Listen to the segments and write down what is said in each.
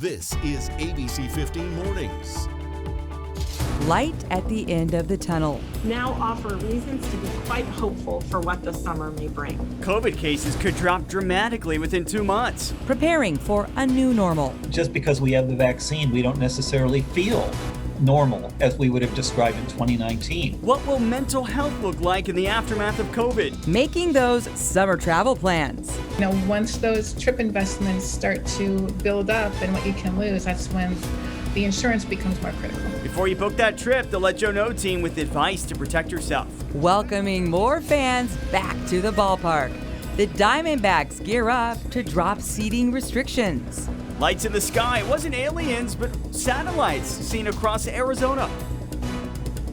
This is ABC15 Mornings. Light at the end of the tunnel. Now offer reasons to be quite hopeful for what the summer may bring. COVID cases could drop dramatically within 2 months. Preparing for a new normal. Just because we have the vaccine, we don't necessarily feel normal as we would have described in 2019. What will mental health look like in the aftermath of COVID? Making those summer travel plans. Once those trip investments start to build up and what you can lose, that's when the insurance becomes more critical. Before you book that trip, the Let Joe Know team with advice to protect yourself. Welcoming more fans back to the ballpark. The Diamondbacks gear up to drop seating restrictions. Lights in the sky. It wasn't aliens, but satellites seen across Arizona.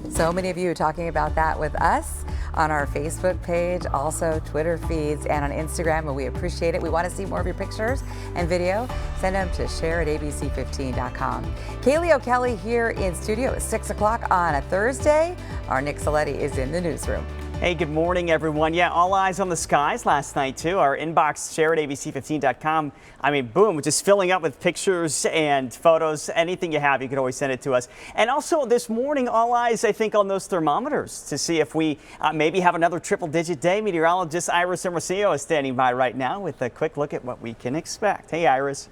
So many of you talking about that with us on our Facebook page, also Twitter feeds, and on Instagram, and we appreciate it. We want to see more of your pictures and video. Send them to share@abc15.com. Kaylee O'Kelly here in studio at 6 o'clock on a Thursday. Our Nick Saletti is in the newsroom. Hey, good morning, everyone. Yeah, all eyes on the skies last night, too. Our inbox, share@abc15.com. I mean, boom, just filling up with pictures and photos. Anything you have, you can always send it to us. And also this morning, all eyes, I think, on those thermometers to see if we maybe have another triple-digit day. Meteorologist Iris Hermosillo is standing by right now with a quick look at what we can expect. Hey, Iris.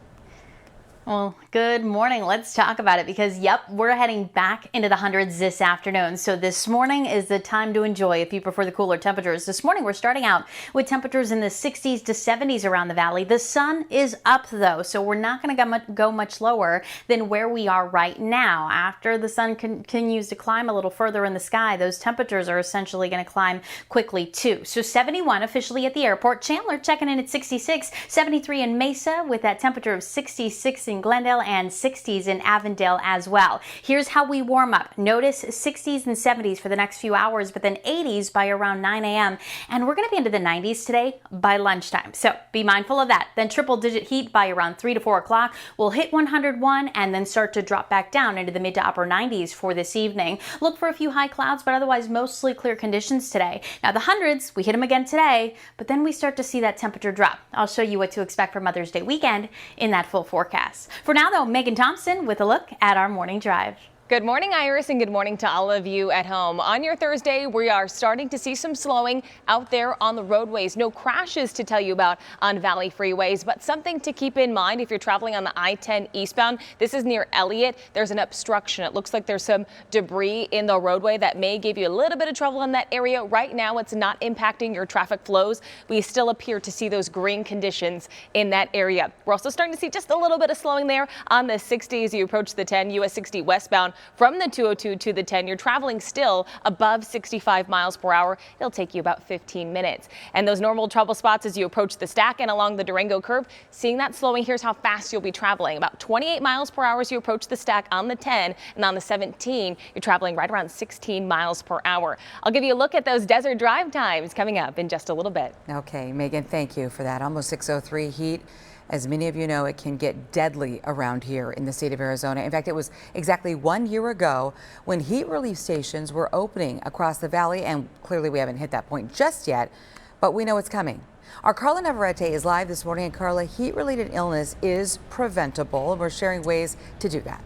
Well, good morning. Let's talk about it because, yep, we're heading back into the hundreds this afternoon. So this morning is the time to enjoy if you prefer the cooler temperatures. This morning we're starting out with temperatures in the 60s to 70s around the valley. The sun is up, though, so we're not going to go much lower than where we are right now. After the sun continues to climb a little further in the sky, those temperatures are essentially going to climb quickly, too. So 71 officially at the airport. Chandler checking in at 66, 73 in Mesa with that temperature of 66 in Glendale and 60s in Avondale as well. Here's how we warm up. Notice 60s and 70s for the next few hours, but then 80s by around 9 a.m. And we're going to be into the 90s today by lunchtime. So be mindful of that. Then triple digit heat by around 3 to 4 o'clock. We'll hit 101 and then start to drop back down into the mid to upper 90s for this evening. Look for a few high clouds, but otherwise mostly clear conditions today. Now the hundreds, we hit them again today, but then we start to see that temperature drop. I'll show you what to expect for Mother's Day weekend in that full forecast. For now, though, Megan Thompson with a look at our morning drive. Good morning, Iris, and good morning to all of you at home. On your Thursday, we are starting to see some slowing out there on the roadways. No crashes to tell you about on Valley freeways, but something to keep in mind if you're traveling on the I-10 eastbound. This is near Elliott. There's an obstruction. It looks like there's some debris in the roadway that may give you a little bit of trouble in that area. Right now, it's not impacting your traffic flows. We still appear to see those green conditions in that area. We're also starting to see just a little bit of slowing there on the 60 as you approach the 10 US 60 westbound. From the 202 to the 10, you're traveling still above 65 miles per hour. It'll take you about 15 minutes. And those normal trouble spots as you approach the stack and along the Durango curve, seeing that slowing, here's how fast you'll be traveling. About 28 miles per hour as you approach the stack on the 10, and on the 17, you're traveling right around 16 miles per hour. I'll give you a look at those desert drive times coming up in just a little bit. Okay, Megan, thank you for that. Almost 6:03 heat. As many of you know, it can get deadly around here in the state of Arizona. In fact, it was exactly 1 year ago when heat relief stations were opening across the valley, and clearly we haven't hit that point just yet, but we know it's coming. Our Carla Navarrete is live this morning, and Carla, heat-related illness is preventable, and we're sharing ways to do that.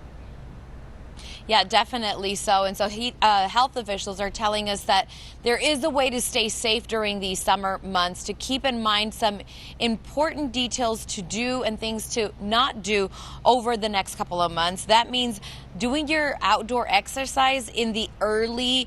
Yeah, definitely so. And so health officials are telling us that there is a way to stay safe during these summer months, to keep in mind some important details to do and things to not do over the next couple of months. That means doing your outdoor exercise in the early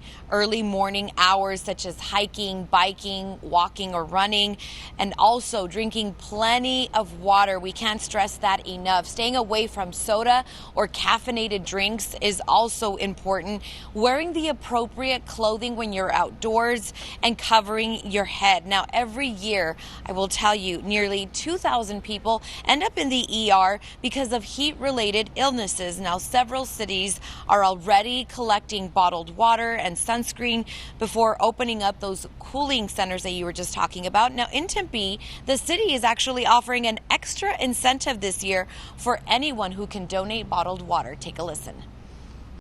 morning hours, such as hiking, biking, walking, or running, and also drinking plenty of water. We can't stress that enough. Staying away from soda or caffeinated drinks is also important. Wearing the appropriate clothing when you're outdoors and covering your head. Now, every year, I will tell you, nearly 2,000 people end up in the ER because of heat-related illnesses. Now, several cities are already collecting bottled water and sunscreen before opening up those cooling centers that you were just talking about. Now, in Tempe, the city is actually offering an extra incentive this year for anyone who can donate bottled water. Take a listen.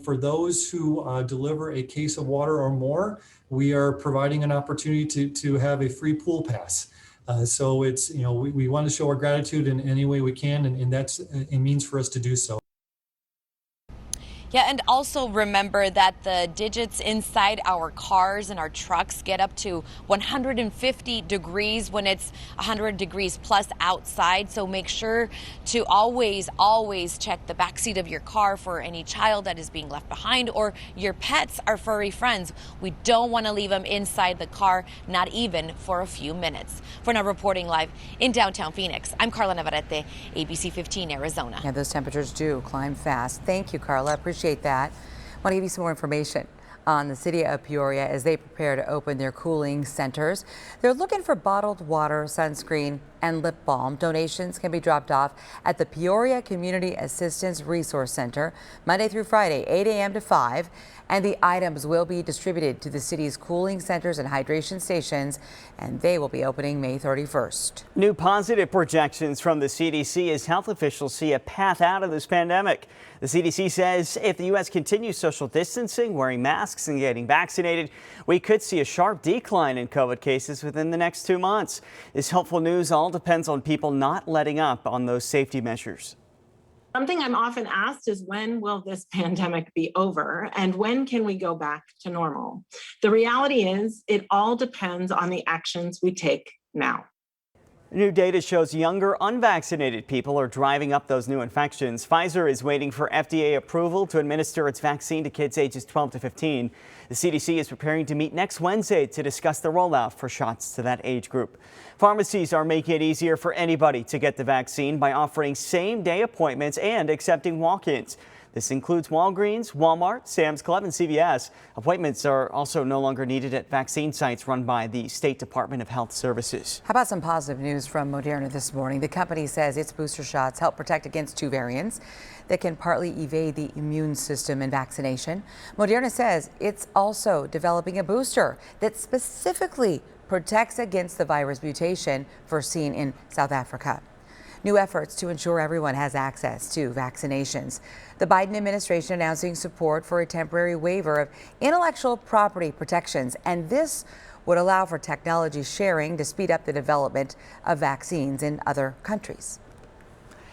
For those who deliver a case of water or more, we are providing an opportunity to have a free pool pass. So it's, we want to show our gratitude in any way we can, and that's a means for us to do so. Yeah, and also remember that the digits inside our cars and our trucks get up to 150 degrees when it's 100 degrees plus outside. So make sure to always check the backseat of your car for any child that is being left behind, or your pets, our furry friends. We don't want to leave them inside the car, not even for a few minutes. For now, reporting live in downtown Phoenix, I'm Carla Navarrete, ABC 15 Arizona. Yeah, those temperatures do climb fast. Thank you, Carla. Appreciate that. I want to give you some more information on the city of Peoria as they prepare to open their cooling centers. They're looking for bottled water, sunscreen, and lip balm. Donations can be dropped off at the Peoria Community Assistance Resource Center Monday through Friday, 8 a.m. to 5. And the items will be distributed to the city's cooling centers and hydration stations, and they will be opening May 31st. New positive projections from the CDC as health officials see a path out of this pandemic. The CDC says if the U.S. continues social distancing, wearing masks, and getting vaccinated, we could see a sharp decline in COVID cases within the next 2 months. This helpful news all depends on people not letting up on those safety measures. Something I'm often asked is, when will this pandemic be over and when can we go back to normal? The reality is it all depends on the actions we take now. New data shows younger unvaccinated people are driving up those new infections. Pfizer is waiting for FDA approval to administer its vaccine to kids ages 12 to 15. The CDC is preparing to meet next Wednesday to discuss the rollout for shots to that age group. Pharmacies are making it easier for anybody to get the vaccine by offering same-day appointments and accepting walk-ins. This includes Walgreens, Walmart, Sam's Club, and CVS. Appointments are also no longer needed at vaccine sites run by the State Department of Health Services. How about some positive news from Moderna this morning? The company says its booster shots help protect against 2 variants that can partly evade the immune system in vaccination. Moderna says it's also developing a booster that specifically protects against the virus mutation first seen in South Africa. New efforts to ensure everyone has access to vaccinations. The Biden administration announcing support for a temporary waiver of intellectual property protections, and this would allow for technology sharing to speed up the development of vaccines in other countries.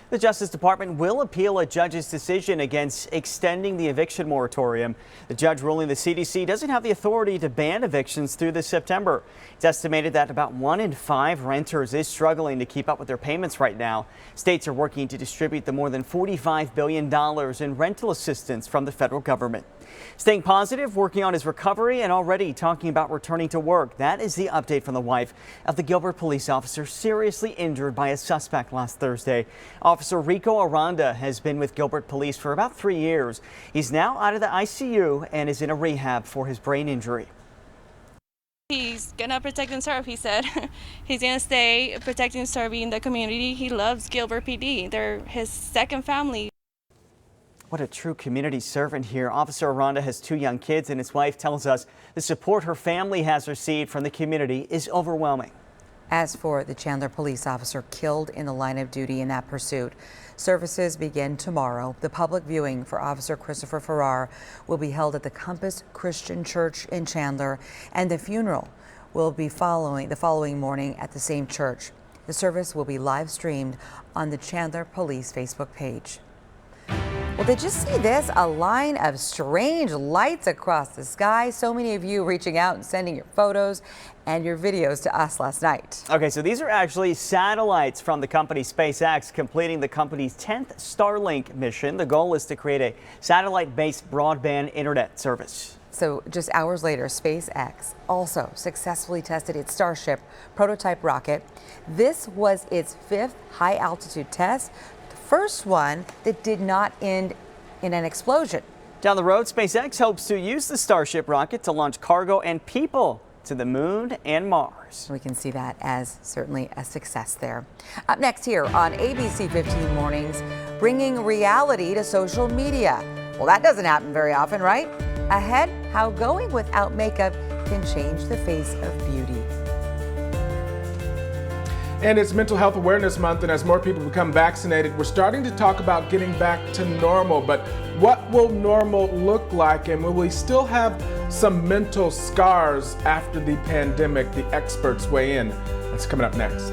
The Justice Department will appeal a judge's decision against extending the eviction moratorium. The judge ruling the CDC doesn't have the authority to ban evictions through this September. It's estimated that about 1 in 5 renters is struggling to keep up with their payments right now. States are working to distribute the more than $45 billion in rental assistance from the federal government. Staying positive, working on his recovery, and already talking about returning to work. That is the update from the wife of the Gilbert police officer seriously injured by a suspect last Thursday. Officer Rico Aranda has been with Gilbert Police for about 3 years. He's now out of the ICU and is in a rehab for his brain injury. He's gonna protect and serve, he said. He's gonna stay protecting and serving the community. He loves Gilbert PD. They're his second family. What a true community servant here. Officer Aranda has 2 young kids, and his wife tells us the support her family has received from the community is overwhelming. As for the Chandler police officer killed in the line of duty in that pursuit, services begin tomorrow. The public viewing for Officer Christopher Farrar will be held at the Compass Christian Church in Chandler, and the funeral will be the following morning at the same church. The service will be live streamed on the Chandler Police Facebook page. Well, did you see this? A line of strange lights across the sky. So many of you reaching out and sending your photos and your videos to us last night. Okay, so these are actually satellites from the company SpaceX completing the company's 10th Starlink mission. The goal is to create a satellite-based broadband internet service. So just hours later, SpaceX also successfully tested its Starship prototype rocket. This was its 5th high-altitude test. First one that did not end in an explosion. Down the road, SpaceX hopes to use the Starship rocket to launch cargo and people to the moon and Mars. We can see that as certainly a success there. Up next here on ABC 15 Mornings, bringing reality to social media. Well, that doesn't happen very often, right? Ahead, how going without makeup can change the face of beauty. And it's Mental Health Awareness Month, and as more people become vaccinated, we're starting to talk about getting back to normal. But what will normal look like, and will we still have some mental scars after the pandemic? The experts weigh in. That's coming up next.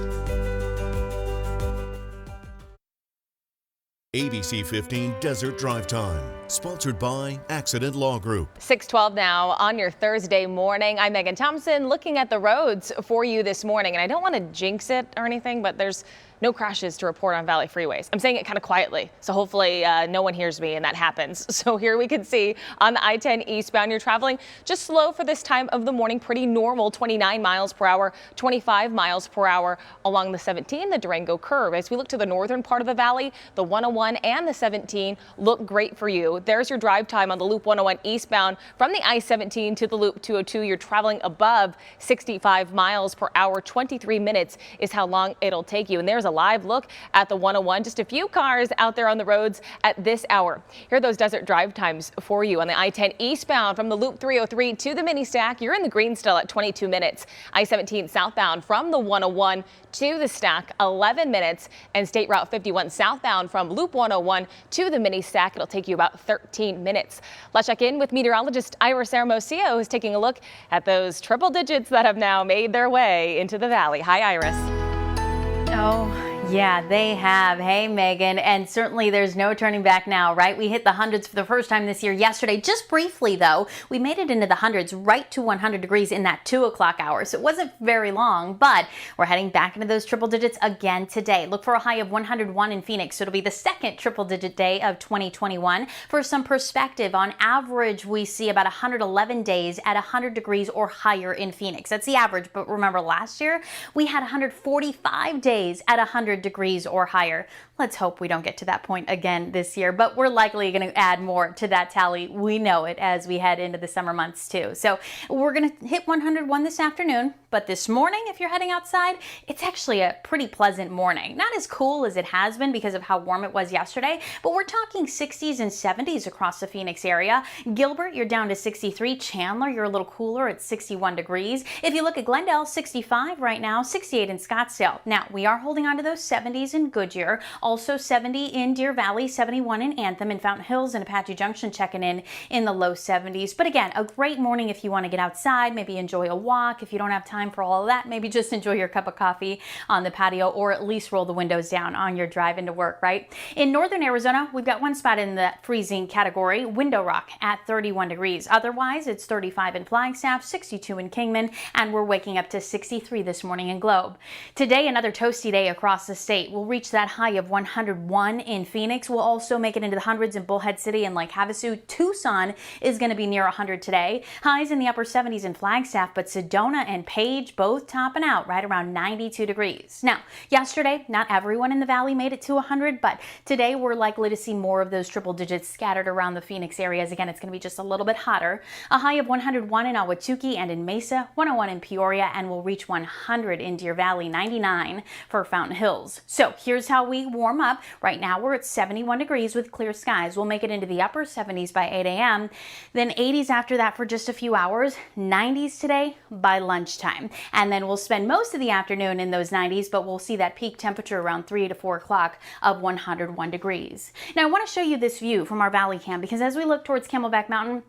ABC15 Desert Drive Time, sponsored by Accident Law Group. 6:12 now on your Thursday morning. I'm Megan Thompson looking at the roads for you this morning. And I don't want to jinx it or anything, but there's no crashes to report on Valley freeways. I'm saying it kind of quietly, so hopefully no one hears me and that happens. So here we can see on the I-10 eastbound, you're traveling just slow for this time of the morning, pretty normal, 29 miles per hour, 25 miles per hour along the 17, the Durango curve. As we look to the northern part of the valley, the 101 and the 17 look great for you. There's your drive time on the Loop 101 eastbound from the I-17 to the Loop 202. You're traveling above 65 miles per hour. 23 minutes is how long it'll take you. And there's a live look at the 101. Just a few cars out there on the roads at this hour. Here are those desert drive times for you on the I-10 eastbound from the Loop 303 to the mini stack. You're in the green still at 22 minutes. I-17 southbound from the 101 to the stack, 11 minutes. And State Route 51 southbound from Loop 101 to the mini stack. It'll take you about 13 minutes. Let's check in with meteorologist Iris Hermosillo, who's taking a look at those triple digits that have now made their way into the valley. Hi, Iris. Oh, yeah, they have. Hey, Megan. And certainly there's no turning back now, right? We hit the hundreds for the first time this year yesterday. Just briefly, though, we made it into the hundreds right to 100 degrees in that 2 o'clock hour. So it wasn't very long, but we're heading back into those triple digits again today. Look for a high of 101 in Phoenix. So it'll be the second triple digit day of 2021. For some perspective, on average, we see about 111 days at 100 degrees or higher in Phoenix. That's the average. But remember, last year we had 145 days at 100 degrees or higher. Let's hope we don't get to that point again this year, but we're likely going to add more to that tally. We know it as we head into the summer months too. So we're going to hit 101 this afternoon, but this morning, if you're heading outside, it's actually a pretty pleasant morning. Not as cool as it has been because of how warm it was yesterday, but we're talking 60s and 70s across the Phoenix area. Gilbert, you're down to 63. Chandler, you're a little cooler at 61 degrees. If you look at Glendale, 65 right now, 68 in Scottsdale. Now, we are holding on to those 70s in Goodyear. Also 70 in Deer Valley, 71 in Anthem, and Fountain Hills and Apache Junction checking in the low 70s. But again, a great morning if you want to get outside, maybe enjoy a walk. If you don't have time for all of that, maybe just enjoy your cup of coffee on the patio or at least roll the windows down on your drive into work, right? In northern Arizona, we've got one spot in the freezing category, Window Rock at 31 degrees. Otherwise, it's 35 in Flagstaff, 62 in Kingman, and we're waking up to 63 this morning in Globe. Today, another toasty day across the state. We'll reach that high of 101 in Phoenix. We'll also make it into the hundreds in Bullhead City and Lake Havasu. Tucson is going to be near 100 today. Highs in the upper 70s in Flagstaff, but Sedona and Page both topping out right around 92 degrees. Now, yesterday, not everyone in the valley made it to 100, but today we're likely to see more of those triple digits scattered around the Phoenix areas. Again, it's going to be just a little bit hotter. A high of 101 in Ahwatukee and in Mesa, 101 in Peoria, and we'll reach 100 in Deer Valley, 99 for Fountain Hills. So here's how we warm up. Right now we're at 71 degrees with clear skies. We'll make it into the upper 70s by 8 a.m. Then 80s after that for just a few hours. 90s today by lunchtime. And then we'll spend most of the afternoon in those 90s, but we'll see that peak temperature around 3 to 4 o'clock of 101 degrees. Now I want to show you this view from our valley cam because as we look towards Camelback Mountain,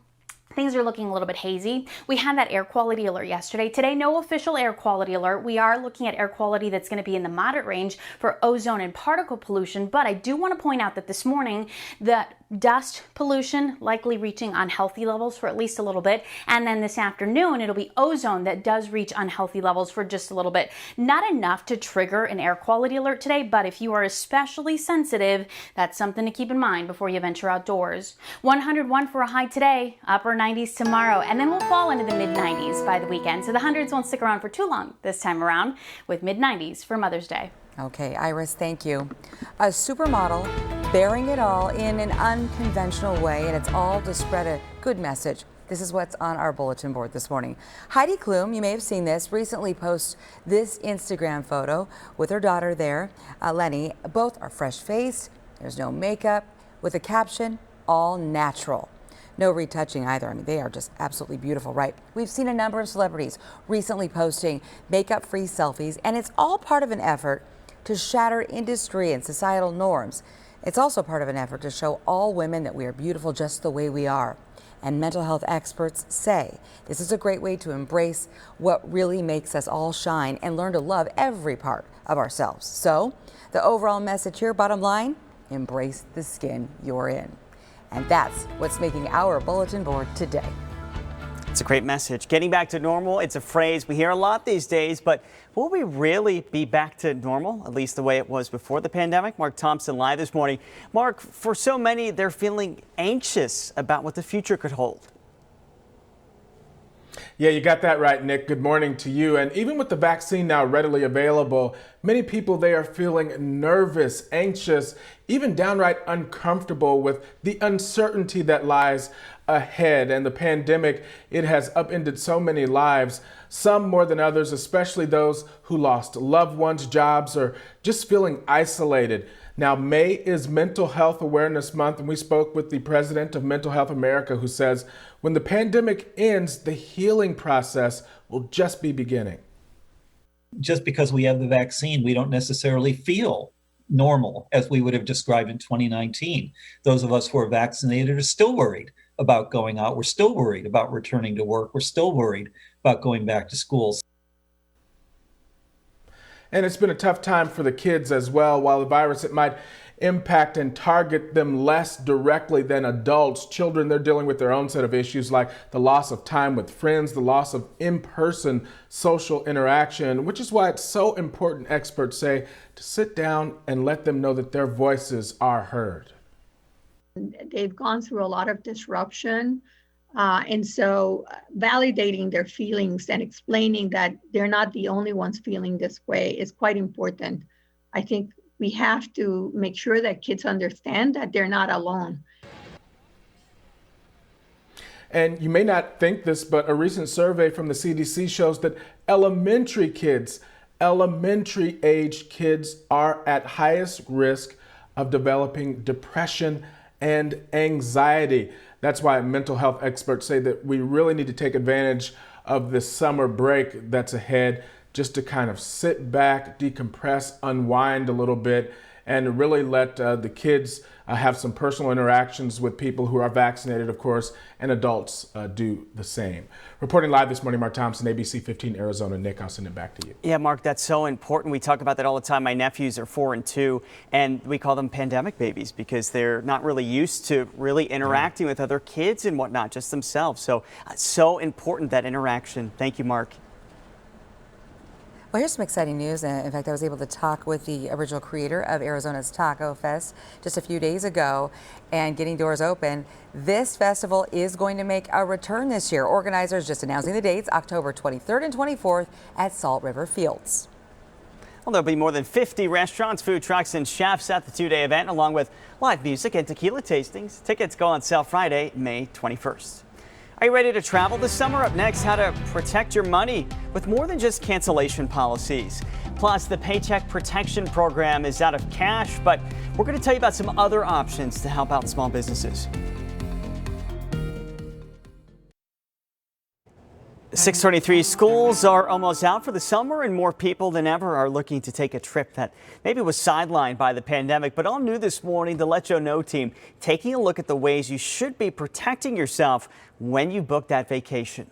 things are looking a little bit hazy. We had that air quality alert yesterday. Today, no official air quality alert. We are looking at air quality that's going to be in the moderate range for ozone and particle pollution. But I do want to point out that this morning, that dust pollution likely reaching unhealthy levels for at least a little bit. And then this afternoon, it'll be ozone that does reach unhealthy levels for just a little bit. Not enough to trigger an air quality alert today, but if you are especially sensitive, that's something to keep in mind before you venture outdoors. 101 for a high today, upper 90s tomorrow, and then we'll fall into the mid-90s by the weekend. So the hundreds won't stick around for too long this time around with mid-90s for Mother's Day. Okay, Iris, thank you. A supermodel bearing it all in an unconventional way, and it's all to spread a good message. This is what's on our bulletin board this morning. Heidi Klum, you may have seen this, recently posted this Instagram photo with her daughter there, Lenny. Both are fresh-faced, there's no makeup, with a caption, all natural. No retouching either. I mean, they are just absolutely beautiful, right? We've seen a number of celebrities recently posting makeup-free selfies, and it's all part of an effort to shatter industry and societal norms. It's also part of an effort to show all women that we are beautiful just the way we are. And mental health experts say this is a great way to embrace what really makes us all shine and learn to love every part of ourselves. So the overall message here, bottom line, embrace the skin you're in. And that's what's making our bulletin board today. It's a great message. Getting back to normal, it's a phrase we hear a lot these days, but will we really be back to normal, at least the way it was before the pandemic? Mark Thompson live this morning. Mark, for so many, they're feeling anxious about what the future could hold. Yeah, you got that right, Nick. Good morning to you. And even with the vaccine now readily available, many people, they are feeling nervous, anxious, even downright uncomfortable with the uncertainty that lies ahead. And the pandemic, it has upended so many lives, some more than others, especially those who lost loved ones, jobs, or just feeling isolated. Now, May is Mental Health Awareness Month, and we spoke with the president of Mental Health America, who says when the pandemic ends, the healing process will just be beginning. Just because we have the vaccine, we don't necessarily feel normal as we would have described in 2019. Those of us who are vaccinated are still worried about going out. We're still worried about returning to work. We're still worried about going back to schools. And it's been a tough time for the kids as well. While the virus, it might impact and target them less directly than adults. Children, they're dealing with their own set of issues like the loss of time with friends, the loss of in-person social interaction, which is why it's so important, experts say, to sit down and let them know that their voices are heard. They've gone through a lot of disruption. And so validating their feelings and explaining that they're not the only ones feeling this way is quite important. I think we have to make sure that kids understand that they're not alone. And you may not think this, but a recent survey from the CDC shows that elementary age kids are at highest risk of developing depression and anxiety. That's why mental health experts say that we really need to take advantage of this summer break that's ahead, just to kind of sit back, decompress, unwind a little bit, and really let the kids have some personal interactions with people who are vaccinated, of course, and adults do the same. Reporting live this morning, Mark Thompson, ABC15 Arizona. Nick, I'll send it back to you. Yeah, Mark, that's so important. We talk about that all the time. My nephews are 4 and 2, and we call them pandemic babies because they're not really used to really interacting with other kids and whatnot, just themselves. So important, that interaction. Thank you, Mark. Well, here's some exciting news. In fact, I was able to talk with the original creator of Arizona's Taco Fest just a few days ago, and getting doors open. This festival is going to make a return this year. Organizers just announcing the dates, October 23rd and 24th at Salt River Fields. Well, there'll be more than 50 restaurants, food trucks, and chefs at the two-day event, along with live music and tequila tastings. Tickets go on sale Friday, May 21st. Are you ready to travel this summer? Up next, how to protect your money with more than just cancellation policies. Plus, the Paycheck Protection Program is out of cash, but we're going to tell you about some other options to help out small businesses. 6:23, schools are almost out for the summer, and more people than ever are looking to take a trip that maybe was sidelined by the pandemic. But all new this morning, the Let You Know team taking a look at the ways you should be protecting yourself when you book that vacation.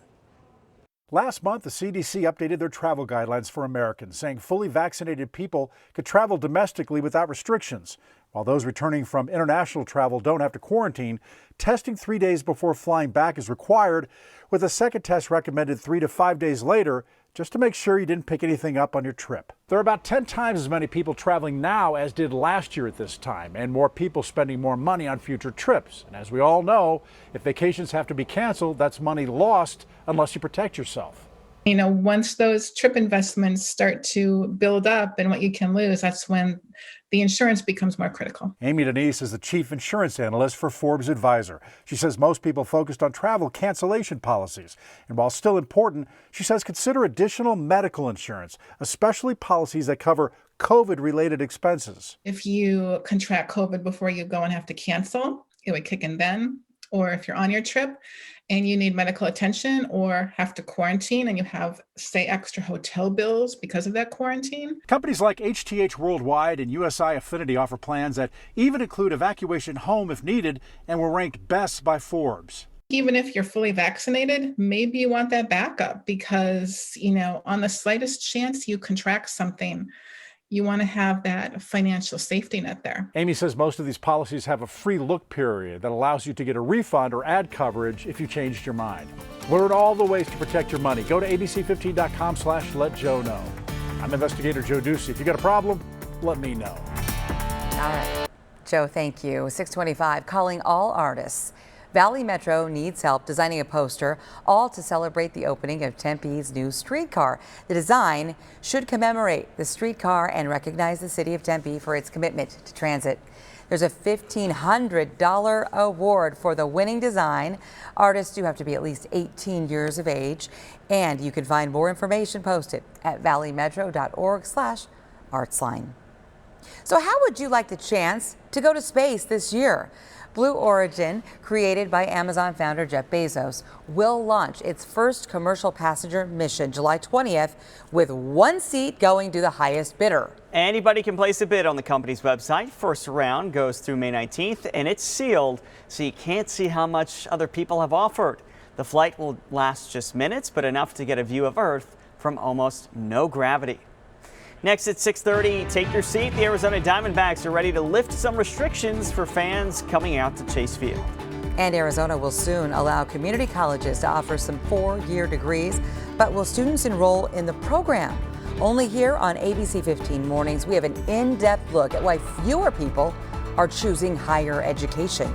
Last month, the CDC updated their travel guidelines for Americans, saying fully vaccinated people could travel domestically without restrictions. While those returning from international travel don't have to quarantine, testing 3 days before flying back is required, with a second test recommended 3 to 5 days later, just to make sure you didn't pick anything up on your trip. There are about 10 times as many people traveling now as did last year at this time, and more people spending more money on future trips. And as we all know, if vacations have to be canceled, that's money lost unless you protect yourself. You know, once those trip investments start to build up and what you can lose, that's when the insurance becomes more critical. Amy Denise is the chief insurance analyst for Forbes Advisor. She says most people focused on travel cancellation policies. And while still important, she says consider additional medical insurance, especially policies that cover COVID-related expenses. If you contract COVID before you go and have to cancel, it would kick in then. or if you're on your trip and you need medical attention or have to quarantine and you have, say, extra hotel bills because of that quarantine. Companies like HTH Worldwide and USI Affinity offer plans that even include evacuation home if needed and were ranked best by Forbes. Even if you're fully vaccinated, maybe you want that backup because, you know, on the slightest chance you contract something, you want to have that financial safety net there. Amy says most of these policies have a free look period that allows you to get a refund or add coverage if you changed your mind. Learn all the ways to protect your money. Go to abc15.com/letjoe know. I'm investigator Joe Ducey. If you got a problem, let me know. All right. Joe, thank you. 625, calling all artists. Valley Metro needs help designing a poster, all to celebrate the opening of Tempe's new streetcar. The design should commemorate the streetcar and recognize the city of Tempe for its commitment to transit. There's a $1,500 award for the winning design. Artists do have to be at least 18 years of age, and you can find more information posted at valleymetro.org/artsline. So how would you like the chance to go to space this year? Blue Origin, created by Amazon founder Jeff Bezos, will launch its first commercial passenger mission July 20th, with one seat going to the highest bidder. Anybody can place a bid on the company's website. First round goes through May 19th, and it's sealed, so you can't see how much other people have offered. The flight will last just minutes, but enough to get a view of Earth from almost no gravity. Next at 6:30, take your seat. The Arizona Diamondbacks are ready to lift some restrictions for fans coming out to Chase Field. And Arizona will soon allow community colleges to offer some 4-year degrees, but will students enroll in the program? Only here on ABC 15 Mornings, we have an in-depth look at why fewer people are choosing higher education.